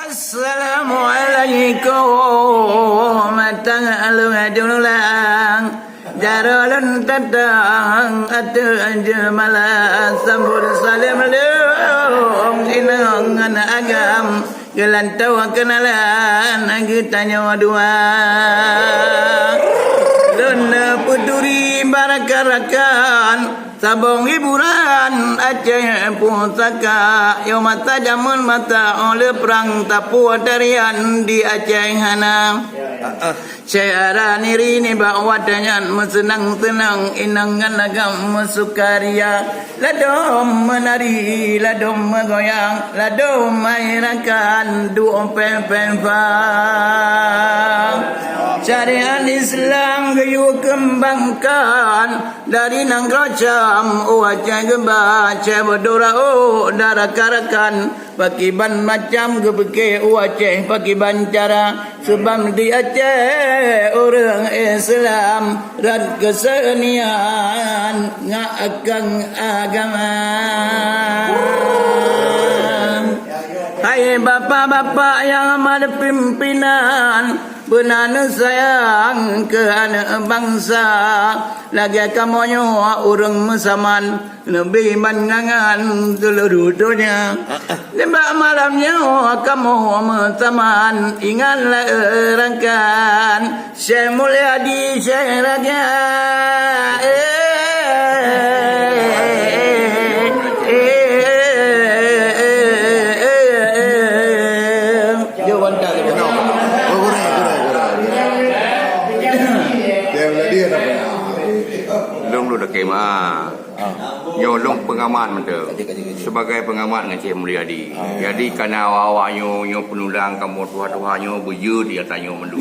Assalamualaikum matang alulang jaralun tatang atu jemala sambur salam lung inangan agam gelantau kenalan agitanya dua luna puturi barakarakan sabong hiburan Aceh pusaka yo mata jamun mata oleh perang tapu tarian di Aceh hana Syara niri ni bawa dengan senang-senang inangan agam sukaria ladom menari ladom menggoyang ladom mairakan duo pempang syariat Islam gayu kembangkan dari nang rocam wajah gembaca berdora darah karakan pakiban macam gebeke wajah pakiban cara sebab di Aceh orang Islam dan kesenian ngakang agama. Hai bapa-bapa yang ada pimpinan benar sayang ke anak bangsa lagi kamu orang mesaman lebih mangangan seluruh dunia lembak malamnya kamu mesaman ingatlah erangkan Syekh Mulyadi Syekh Raja Nyolong pengamat mentera sebagai pengamat dengan Cik Mulyadi. Jadi kerana awak-awaknya penulang kamu tuha-tuhannya berye dia tanya mendu.